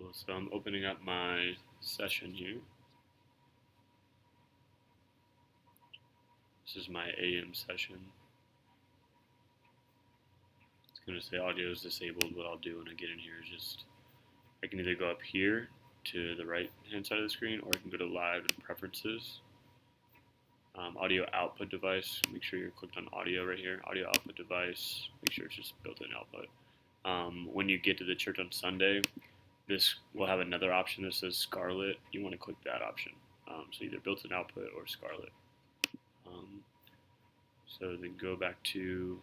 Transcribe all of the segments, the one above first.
Cool, so I'm opening up my session here. This is my AM session. It's going to say audio is disabled. What I'll do when I get in here is just, I can either go up here to the right hand side of the screen, or I can go to live and preferences. Audio output device, make sure you're clicked on audio right here. Audio output device, make sure it's just built-in output. When you get to the church on Sunday, this will have another option that says Scarlet. You want to click that option. So either built-in output or Scarlet. So then go back to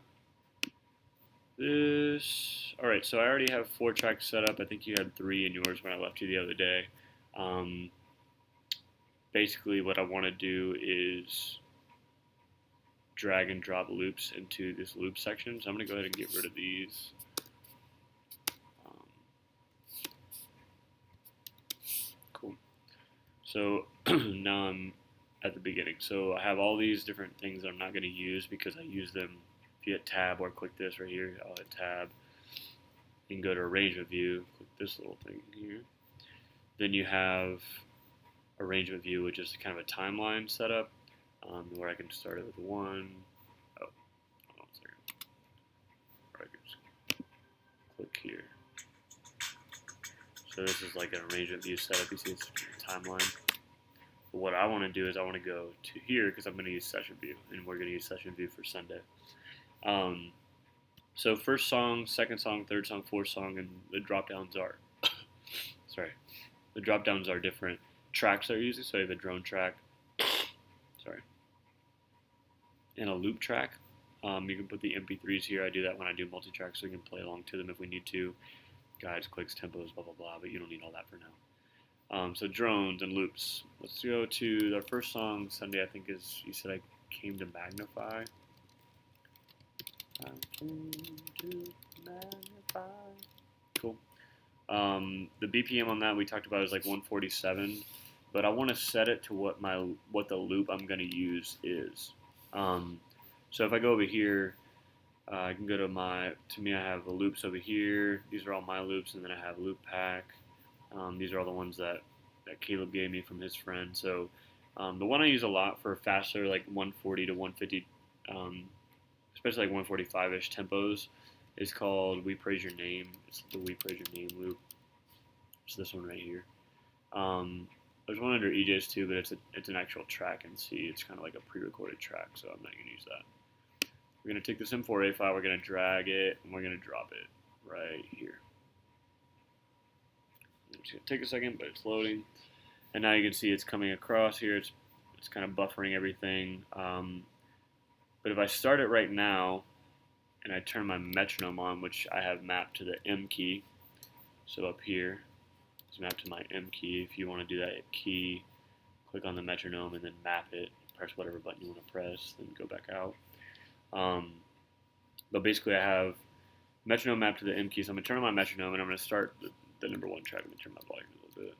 this. Alright, so I already have 4 tracks set up. I think you had 3 in yours when I left you the other day. Basically what I want to do is drag and drop loops into this loop section. So I'm going to go ahead and get rid of these. Cool. So now I'm at the beginning. So I have all these different things that I'm not going to use because I use them. If you hit tab or click this right here, I'll hit tab. You can go to arrangement view, click this little thing here. Then you have arrangement view, which is kind of a timeline setup, where I can start it with 1. Oh, hold on a second. Alright, just click here. So this is like an arrangement view setup. You see it's a timeline. But what I want to do is I want to go to here because I'm going to use session view, and we're going to use session view for Sunday. So first song, second song, third song, fourth song, and the drop downs are the drop downs are different tracks they're using. So you have a drone track, and a loop track. You can put the MP3s here. I do that when I do multi-track, so we can play along to them if we need to. Guides, clicks, tempos, blah blah blah. But you don't need all that for now. So drones and loops. Let's go to our first song. Sunday, I think is. You said I came to magnify. I came to magnify. Cool. The BPM on that we talked about is like 147, but I want to set it to what the loop I'm going to use is. So if I go over here, I can go to I have the loops over here. These are all my loops, and then I have loop pack. These are all the ones that Caleb gave me from his friend. So the one I use a lot for faster, like 140 to 150, especially like 145-ish tempos, is called We Praise Your Name. It's the We Praise Your Name loop. It's this one right here. There's one under EJs too, but it's an actual track in C. It's kind of like a pre-recorded track, so I'm not going to use that. We're going to take this M4A file, we're going to drag it, and we're going to drop it right here. It's going to take a second, but it's loading. And now you can see it's coming across here. It's kind of buffering everything. But if I start it right now, and I turn my metronome on, which I have mapped to the M key, so up here, it's mapped to my M key. If you want to do that, hit key, click on the metronome, and then map it. Press whatever button you want to press, then go back out. But basically I have metronome mapped to the M key, so I'm going to turn on my metronome, and I'm going to start the number 1 track. I'm going to turn my volume a little bit.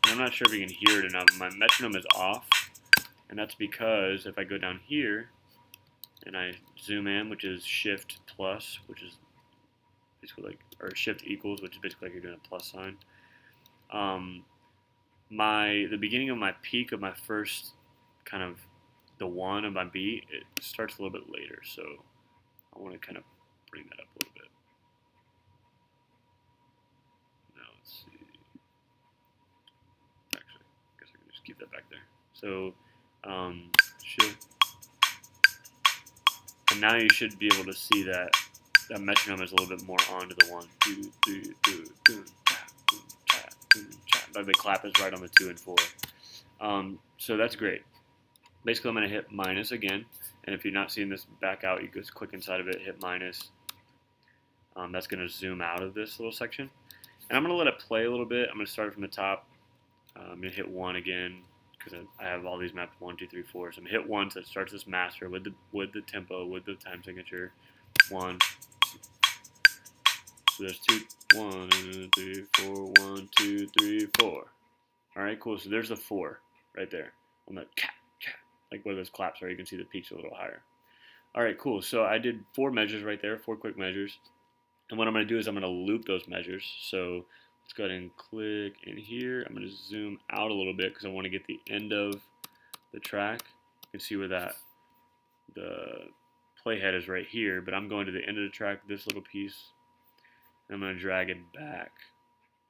And I'm not sure if you can hear it or not, but my metronome is off, and that's because if I go down here, and I zoom in, which is shift plus, which is basically like, or shift equals, which is basically like you're doing a plus sign. The beginning of my peak of my first kind of the 1 of my beat, it starts a little bit later, so I want to kind of bring that up a little bit. Now let's see. Actually, I guess I can just keep that back there. So shift. And now you should be able to see that metronome is a little bit more onto the 1, 2, 3, 2, 2, but the clap is right on the 2 and 4. So that's great. Basically, I'm going to hit minus again, and if you're not seeing this back out, you just click inside of it, hit minus. That's going to zoom out of this little section. And I'm going to let it play a little bit. I'm going to start from the top. I'm going to hit 1 again, because I have all these mapped 1, 2, 3, 4. So I'm gonna hit 1, so it starts this master with the tempo, with the time signature. 1. So there's 2, 1, 3, 4, 1, 2, 3, 4. All right, cool. So there's the 4 right there on the like where those claps are. You can see the peaks a little higher. All right, cool. So I did 4 measures right there, 4 quick measures. And what I'm going to do is I'm going to loop those measures. So let's go ahead and click in here. I'm going to zoom out a little bit because I want to get the end of the track. You can see where the playhead is right here, but I'm going to the end of the track, this little piece, and I'm going to drag it back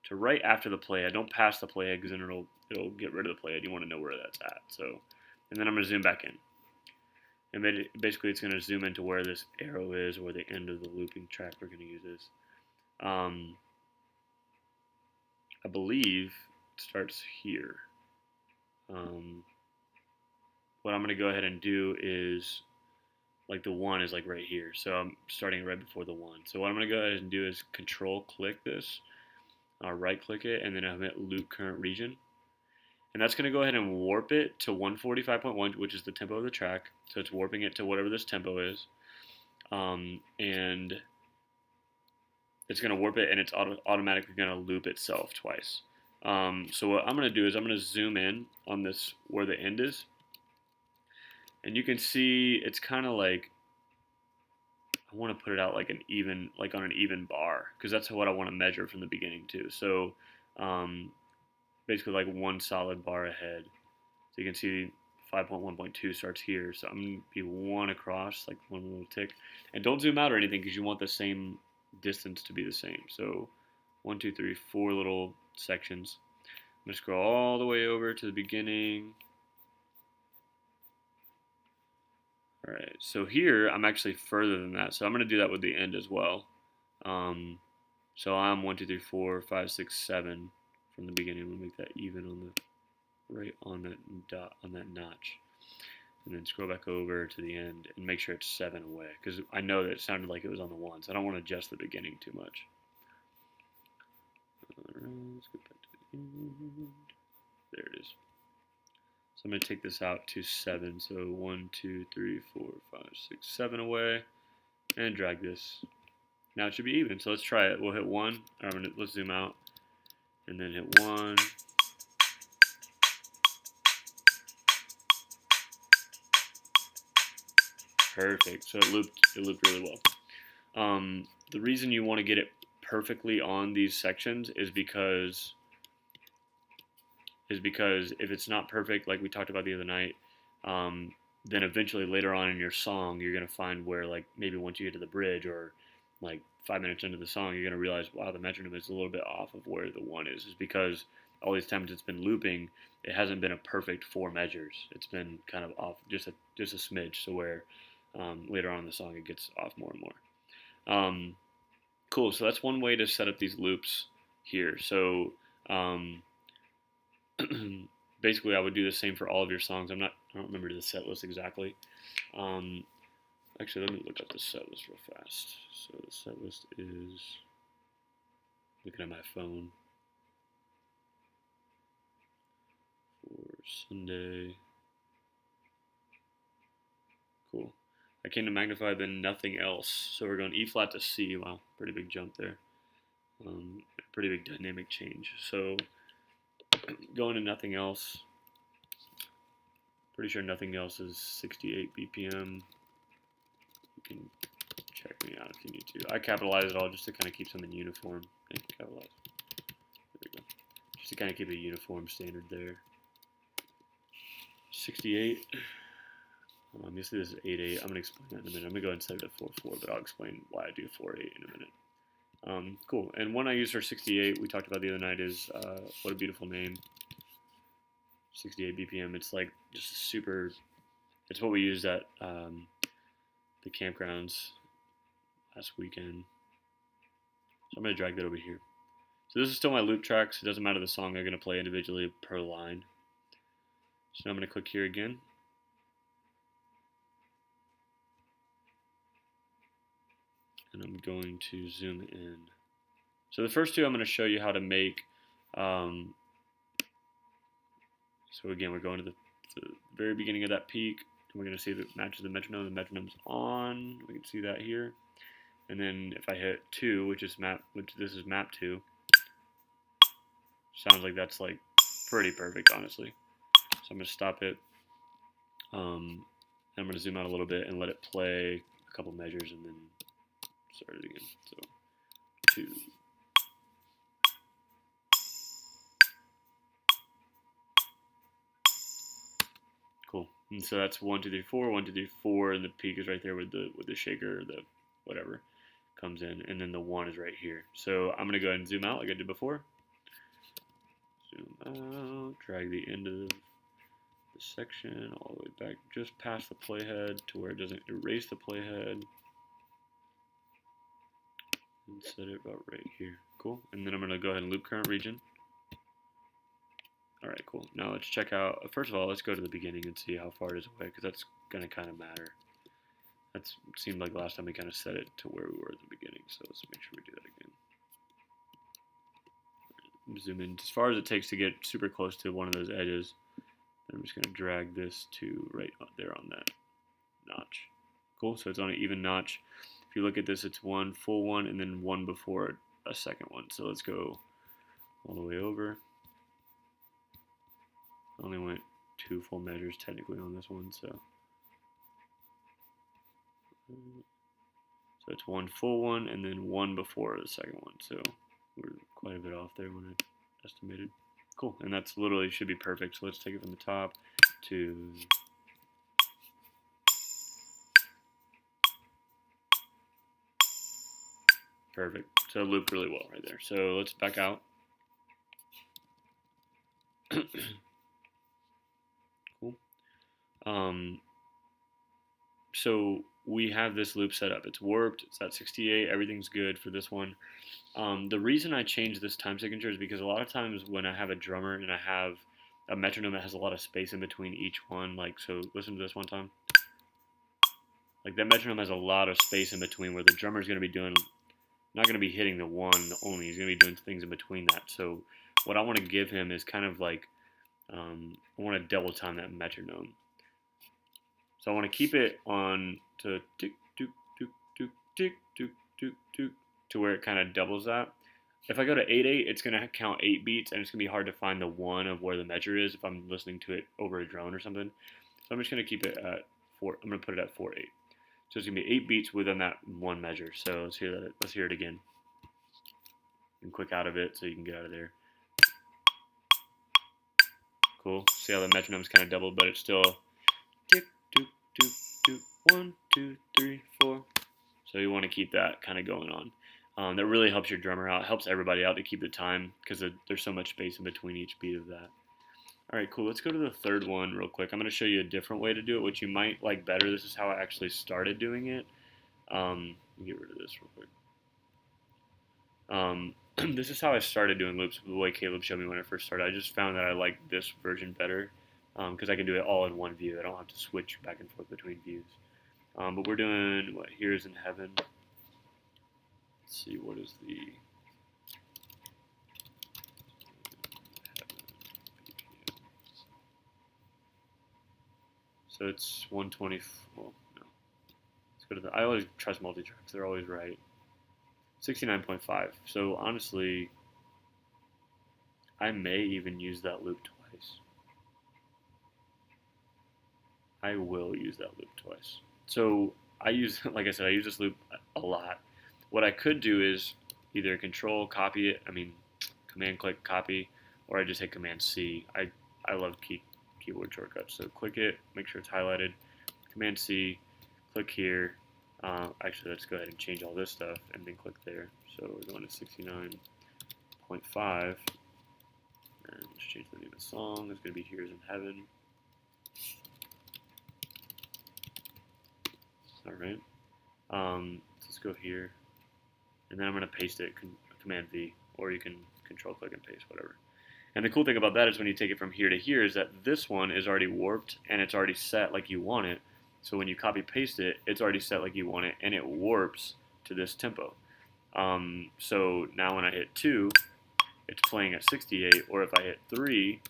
to right after the playhead. Don't pass the playhead because then it'll get rid of the playhead. You want to know where that's at. So, and then I'm going to zoom back in. And basically it's going to zoom into where this arrow is, or where the end of the looping track we're going to use is. I believe it starts here. What I'm going to go ahead and do is, like, the 1 is like right here. So I'm starting right before the 1. So what I'm going to go ahead and do is control click this. I'll right click it, and then I'll hit loop current region. And that's going to go ahead and warp it to 145.1, which is the tempo of the track. So it's warping it to whatever this tempo is. And it's going to warp it, and it's automatically going to loop itself twice. So what I'm going to do is I'm going to zoom in on this where the end is. And you can see it's kind of like, I want to put it out like an even, like on an even bar, because that's what I want to measure from the beginning too. So basically like one solid bar ahead. So you can see 5.1.2 starts here. So I'm going to be one across, like one little tick. And don't zoom out or anything because you want the same distance to be the same. So 1, 2, 3, 4 little sections. I'm going to scroll all the way over to the beginning. All right, so here I'm actually further than that. So I'm going to do that with the end as well. So I'm 1, 2, 3, 4, 5, 6, 7 from the beginning. I'm going to make that even on the right on that dot, on that notch, and then scroll back over to the end and make sure it's 7 away, because I know that it sounded like it was on the 1, so I don't want to adjust the beginning too much. Alright, let's go back to the end. There it is. So I'm going to take this out to 7. So 1, 2, 3, 4, 5, 6, 7 away, and drag this. Now it should be even. So let's try it. We'll hit 1. Let's zoom out, and then hit 1. Perfect. So it looped really well. The reason you want to get it perfectly on these sections is because if it's not perfect, like we talked about the other night, then eventually later on in your song, you're gonna find where, like, maybe once you get to the bridge, or like 5 minutes into the song, you're gonna realize, wow, the metronome is a little bit off of where the 1 is because all these times it's been looping, it hasn't been a perfect 4 measures. It's been kind of off just a smidge, so where later on in the song it gets off more and more. Cool. So that's one way to set up these loops here. So basically, I would do the same for all of your songs. I don't remember the set list exactly. Actually, let me look up the set list real fast. So the set list is, looking at my phone, for Sunday. Cool. I came to magnify, then nothing else. So we're going E flat to C. Wow, pretty big jump there. Pretty big dynamic change. So going to nothing else. Pretty sure nothing else is 68 BPM. You can check me out if you need to. I capitalize it all just to kind of keep something uniform. Capitalize. There we go. Just to kind of keep a uniform standard there. 68. Obviously this is 8/8. I'm going to explain that in a minute. I'm going to go ahead and set it at 4/4, but I'll explain why I do 4/8 in a minute. Cool. And one I use for 68, we talked about the other night, is What a Beautiful Name. 68 BPM. It's like just super. It's what we used at the campgrounds last weekend. So I'm going to drag that over here. So this is still my loop tracks. It doesn't matter the song. I'm going to play individually per line. So now I'm going to click here again. And I'm going to zoom in. So the first two I'm going to show you how to make. So again, we're going to the very beginning of that peak. And we're going to see that it matches the metronome. The metronome's on. We can see that here. And then if I hit 2, which this is map 2, sounds like that's like pretty perfect, honestly. So I'm going to stop it. And I'm going to zoom out a little bit and let it play a couple measures and then start it again. So 2. Cool. And so that's 1, 2, 3, 4, 1, 2, 3, 4, and the peak is right there with the shaker, or the whatever comes in, and then the 1 is right here. So I'm gonna go ahead and zoom out like I did before. Zoom out, drag the end of the section all the way back just past the playhead to where it doesn't erase the playhead, and set it about right here. Cool. And then I'm gonna go ahead and loop current region. All right, cool. Now let's check out, first of all, let's go to the beginning and see how far it is away, because that's gonna kind of matter. That seemed like last time we kind of set it to where we were at the beginning, so let's make sure we do that again. Zoom in as far as it takes to get super close to one of those edges. I'm just going to drag this to right there on that notch. Cool, so it's on an even notch. If you look at this, it's one full one and then one before a second one. So let's go all the way over. I only went 2 full measures technically on this one, so it's one full one and then one before the second one. So we're quite a bit off there when I estimated. Cool, and that's literally should be perfect. So let's take it from the top to perfect. So it looped really well right there. So let's back out. Cool. So we have this loop set up. It's warped. It's at 68. Everything's good for this one. The reason I changed this time signature is because a lot of times when I have a drummer and I have a metronome that has a lot of space in between each one, like, so listen to this one time. Like, that metronome has a lot of space in between where the drummer is going to be doing, not going to be hitting the 1 only. He's going to be doing things in between that. So what I want to give him is kind of like, I want to double time that metronome. So I want to keep it on to tick, took, took, took, tick, took, took, took, to where it kind of doubles that. If I go to 8/8, it's going to count 8 beats, and it's going to be hard to find the 1 of where the measure is if I'm listening to it over a drone or something. So I'm just going to keep it at 4. I'm going to put it at 4/8. So it's going to be 8 beats within that 1 measure. So let's hear that. Let's hear it again. And click out of it so you can get out of there. Cool. See how the metronome's kind of doubled, but it's still tick, took, took, took, 1, 2, 3, 4. So you want to keep that kind of going on. That really helps your drummer out, helps everybody out to keep the time because there's so much space in between each beat of that. All right, cool. Let's go to the third one real quick. I'm going to show you a different way to do it, which you might like better. This is how I actually started doing it. Get rid of this real quick. This is how I started doing loops, the way Caleb showed me when I first started. I just found that I like this version better because I can do it all in one view. I don't have to switch back and forth between views. But we're doing, what, Here's in Heaven. Let's see, what is the so it's 120. Well, no. Let's go to the. I always trust multi-tracks. They're always right. 69.5. So honestly, I may even use that loop twice. I will use that loop twice. So I use, like I said, I use this loop a lot. What I could do is either control copy it, command click copy, or I just hit command C. I love keyboard shortcuts. So click it, make sure it's highlighted, command C, click here. Actually, let's go ahead and change all this stuff and then click there. So we're going to 69.5, and let's change the name of the song. It's going to be Here's in Heaven. All right. Let's go here, and then I'm going to paste it, Command V, or you can control click and paste, whatever. And the cool thing about that is when you take it from here to here is that this one is already warped and it's already set like you want it. So when you copy paste it, it's already set like you want it, and it warps to this tempo. So now when I hit 2, it's playing at 68, or if I hit 3,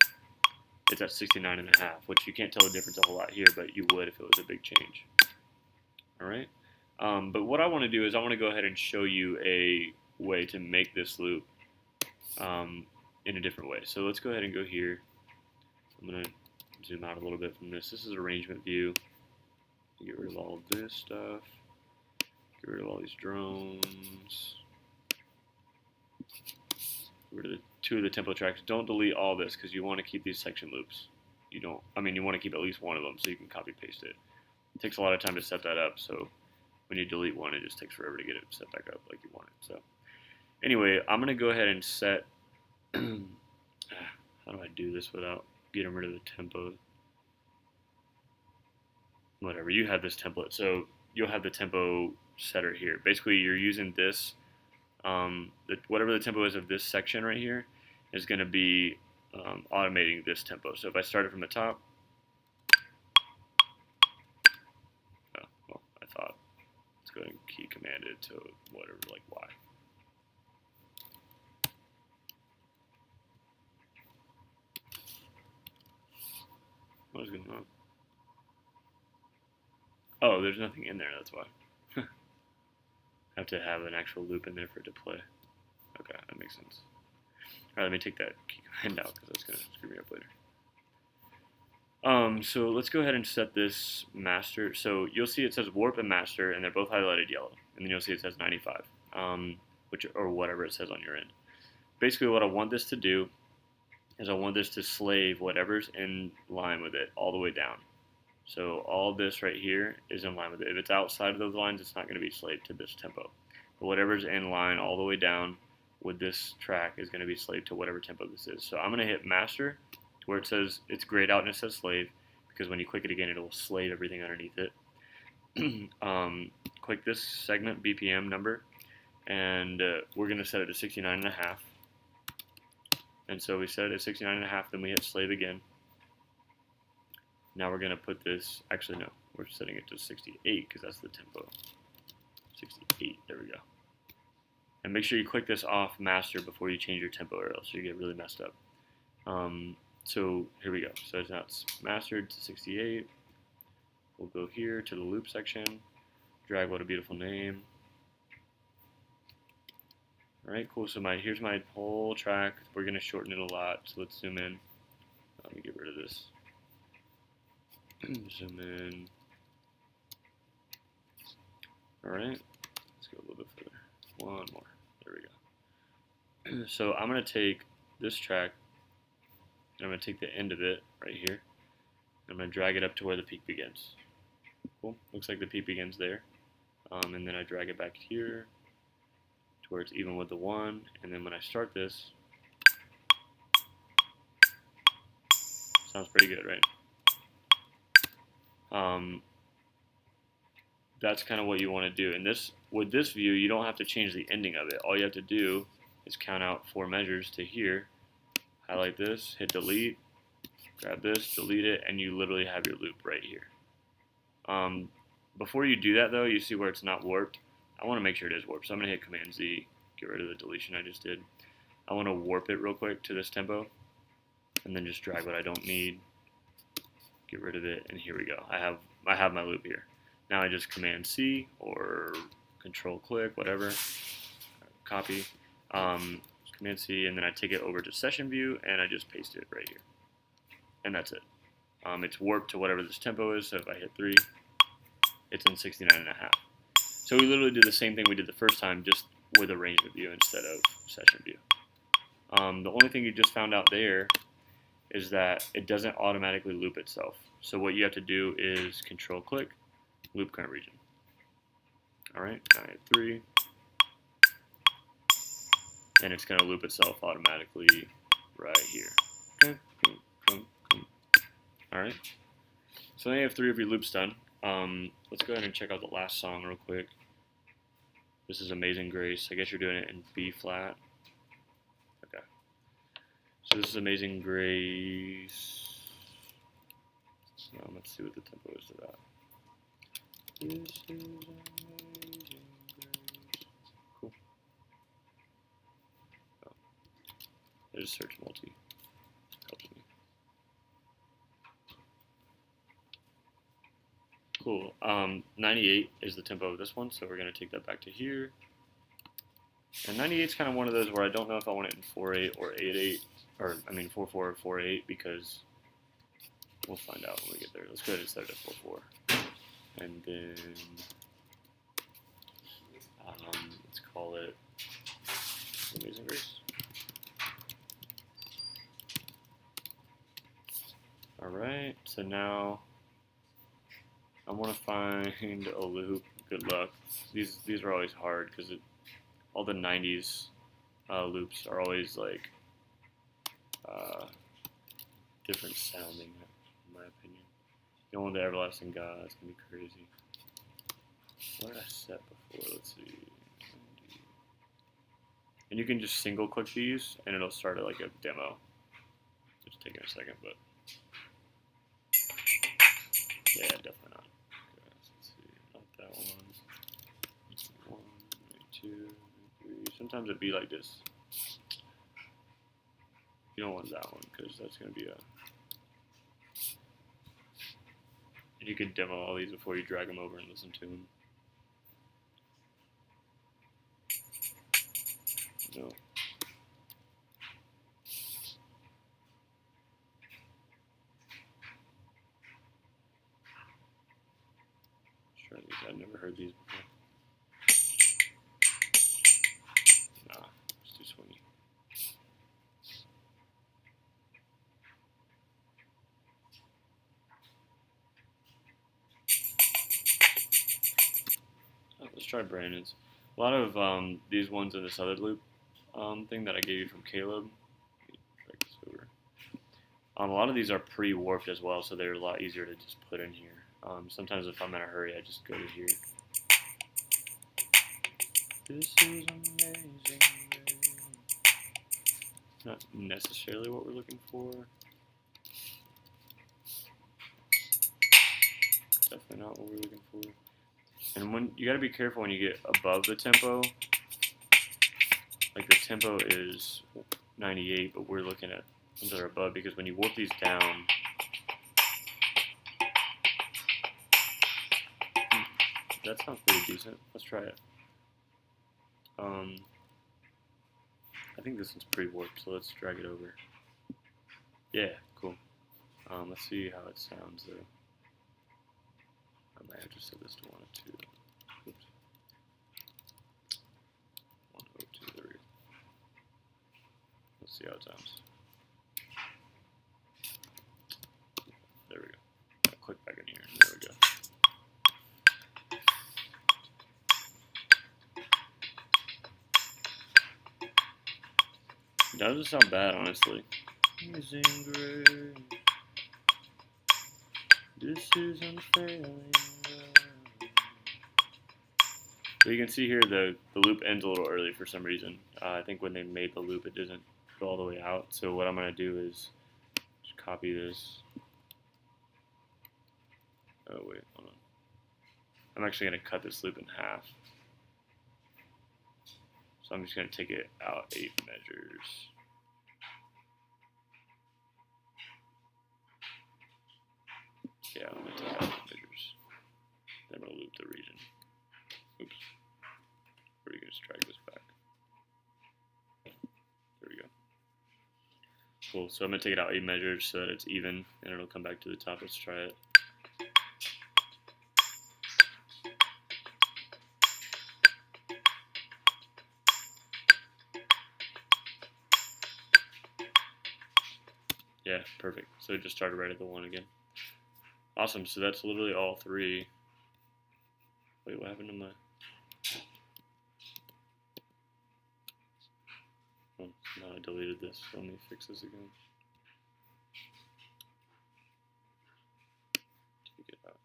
it's at 69.5, which you can't tell the difference a whole lot here, but you would if it was a big change. All right. But what I want to do is I want to go ahead and show you a way to make this loop in a different way. So let's go ahead and go here. I'm going to zoom out a little bit from this. This is arrangement view. Get rid of all this stuff. Get rid of all these drones. Get rid of the 2 of the tempo tracks. Don't delete all this because you want to keep these section loops. You don't. I mean, you want to keep at least one of them so you can copy paste it. It takes a lot of time to set that up, so when you delete one, it just takes forever to get it set back up like you want it. So anyway, I'm gonna go ahead and set. How do I do this without getting rid of the tempo? Whatever, you have this template, so you'll have the tempo setter here. Basically, you're using this, whatever the tempo is of this section right here is going to be automating this tempo. So if I started from the top, oh, well, I thought, let's go ahead and key command it to whatever, like Y. What is going on? Oh, there's nothing in there, that's why. I have to have an actual loop in there for it to play. Okay, that makes sense. Alright, let me take that key command out because that's going to screw me up later. So let's go ahead and set this master. So you'll see it says warp and master, and they're both highlighted yellow. And then you'll see it says 95, or whatever it says on your end. Basically, what I want this to do is I want this to slave whatever's in line with it all the way down. So all this right here is in line with it. If it's outside of those lines, it's not going to be slaved to this tempo. But whatever's in line all the way down with this track is going to be slaved to whatever tempo this is. So I'm going to hit master to where it says it's grayed out and it says slave, because when you click it again, it will slave everything underneath it. Click this segment BPM number, and we're going to set it to 69.5. And so we set it at 69.5, then we hit slave again. Now we're going to put this, actually no, we're setting it to 68 because that's the tempo. 68, there we go. And make sure you click this off master before you change your tempo, or else you get really messed up. So here we go. So now it's mastered to 68. We'll go here to the loop section, drag What a Beautiful Name. Alright, cool. So here's my whole track. We're going to shorten it a lot, so let's zoom in. Let me get rid of this. Zoom in. Alright, let's go a little bit further. One more. There we go. So I'm going to take this track, and I'm going to take the end of it right here. I'm going to drag it up to where the peak begins. Cool. Looks like the peak begins there. And then I drag it back here to where it's even with the 1. And then when I start this, sounds pretty good, right? That's kind of what you want to do. And with this view, you don't have to change the ending of it. All you have to do is count out 4 measures to here, highlight this, hit delete, grab this, delete it, and you literally have your loop right here. Before you do that though, you see where it's not warped. I want to make sure it is warped, so I'm going to hit Command Z, get rid of the deletion I just did. I want to warp it real quick to this tempo, and then just drag what I don't need, get rid of it, and here we go. I have my loop here. Now I just Command C or Control click, whatever, copy, Command C, and then I take it over to session view and I just paste it right here. And that's it. It's warped to whatever this tempo is, so if I hit 3, it's in 69.5. So we literally did the same thing we did the first time, just with arrangement view instead of session view. The only thing you just found out there is that it doesn't automatically loop itself. So what you have to do is Control click, loop current region. Alright, now I hit 3. And it's going to loop itself automatically right here. Okay. Alright. So now you have 3 of your loops done. Let's go ahead and check out the last song real quick. This is Amazing Grace. I guess you're doing it in B flat. Okay. So this is Amazing Grace. Let's see what the tempo is to that. This is Amazing Grace. Cool. Oh. I just search multi. Helps me. Cool. 98 is the tempo of this one, so we're going to take that back to here. And 98 is kind of one of those where I don't know if I want it in 4/8 or 8/8, or I mean 4/4 or 4/8, because we'll find out when we get there. Let's go ahead and set it at 4/4, and then let's call it Amazing Grace. so now I want to find a loop. Good luck. These are always hard because all the '90s loops are always like different sounding, in my opinion. You want the Everlasting God, it's gonna be crazy. What did I set before? Let's see. And you can just single click these and it'll start it like a demo. Just taking a second, but yeah, definitely not. Okay, let's see, not that one. 1, 2, 3. Sometimes it'd be like this. You don't want that one because that's gonna be a. And you can demo all these before you drag them over and listen to them. No. Let's try these. I've never heard these before. Nah, it's too swingy. Let's try Brandon's. A lot of these ones in this other loop thing that I gave you from Caleb. Let me drag this over. A lot of these are pre-warped as well, so they're a lot easier to just put in here. Sometimes if I'm in a hurry, I just go to here. This is amazing. Not necessarily what we're looking for. Definitely not what we're looking for. And when you gotta be careful when you get above the tempo. Like the tempo is 98, but we're looking at ones that are above because when you warp these down, that sounds pretty decent. Let's try it. I think this one's pre-warped, so let's drag it over. Yeah, cool. Let's see how it sounds though. I might have just set this to 102. Oops. 102, there we go. Let's see how it sounds. There we go. Click back in here. There we go. It doesn't sound bad, honestly. Amazing grace, this is unfailing love. So you can see here the loop ends a little early for some reason. I think when they made the loop, it doesn't go all the way out. So what I'm going to do is just copy this. Oh wait, hold on. I'm actually going to cut this loop in half. So I'm just going to take it out 8 measures. Yeah, I'm going to take out 8 measures. Then I'm going to loop the region. Oops. Or you can just drag this back. There we go. Cool, so I'm going to take it out 8 measures so that it's even, and it'll come back to the top. Let's try it. Yeah, perfect. So it just started right at the 1 again. Awesome, so that's literally all 3. Wait, what happened to my... Oh, no, I deleted this. Let me fix this again. Take it out.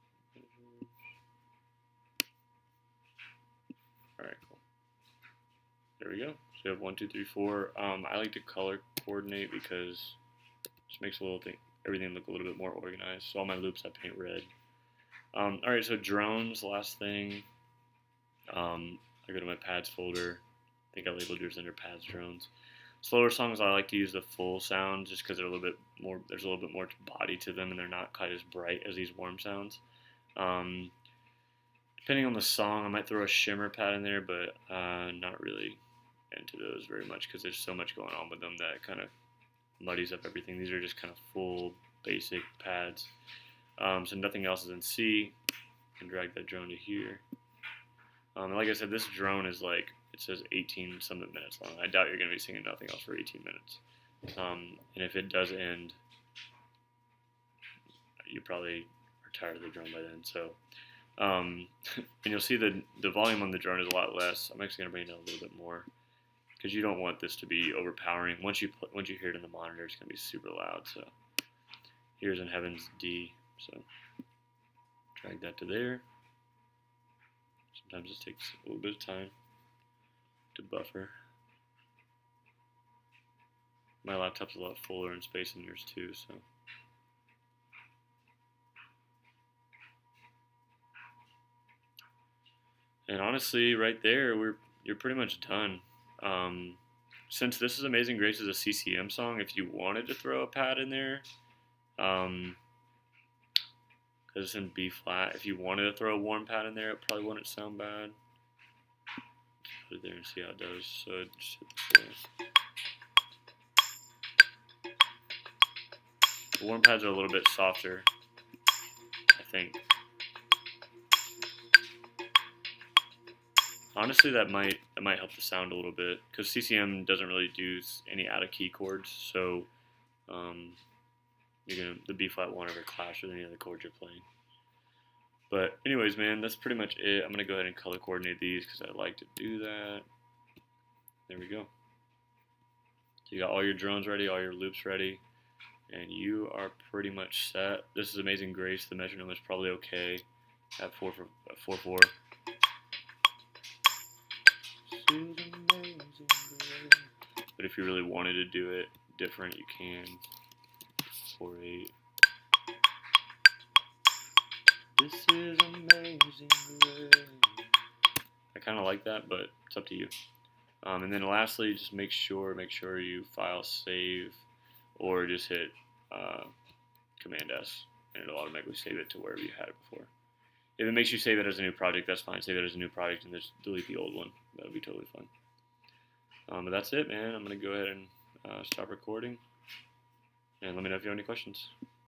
Alright, cool. There we go. So we have 1, 2, 3, 4. I like to color coordinate because it just makes everything look a little bit more organized. So all my loops I paint red. Alright, so drones, last thing. I go to my pads folder. I think I labeled yours under pads drones. Slower songs, I like to use the full sound just because they're a little bit more. There's a little bit more body to them, and they're not quite as bright as these warm sounds. Depending on the song, I might throw a shimmer pad in there, but not really into those very much because there's so much going on with them that kind of muddies up everything. These are just kind of full basic pads. So nothing else is in C. I can drag that drone to here. And like I said, this drone is like, it says 18 something minutes long. I doubt you're going to be singing nothing else for 18 minutes. And if it does end, you probably are tired of the drone by then. So, and you'll see the volume on the drone is a lot less. I'm actually gonna bring it down a little bit more because you don't want this to be overpowering. Once you hear it in the monitor, it's gonna be super loud. So here's In Heaven's D. So drag that to there. Sometimes it takes a little bit of time to buffer. My laptop's a lot fuller in space than yours too, so. And honestly, right there, you're pretty much done. Since this is Amazing Grace is a CCM song, if you wanted to throw a pad in there, because it's in B flat, if you wanted to throw a warm pad in there, it probably wouldn't sound bad. Just put it there and see how it does. So just hit this there. The warm pads are a little bit softer, I think. Honestly, that might help the sound a little bit because CCM doesn't really do any out of key chords, so the B flat won't ever clash with any other chords you're playing. But anyways, man, that's pretty much it. I'm gonna go ahead and color coordinate these because I like to do that. There we go. So you got all your drones ready, all your loops ready, and you are pretty much set. This is Amazing Grace. The metronome is probably okay at 4/4. But if you really wanted to do it different, you can. 4/8. This is Amazing Grace. I kind of like that, but it's up to you. And then lastly, just make sure you file save, or just hit Command S, and it'll automatically save it to wherever you had it before. If it makes you save it as a new project, that's fine. Save it as a new project and just delete the old one. That'll be totally fine. But that's it, man. I'm going to go ahead and stop recording. And let me know if you have any questions.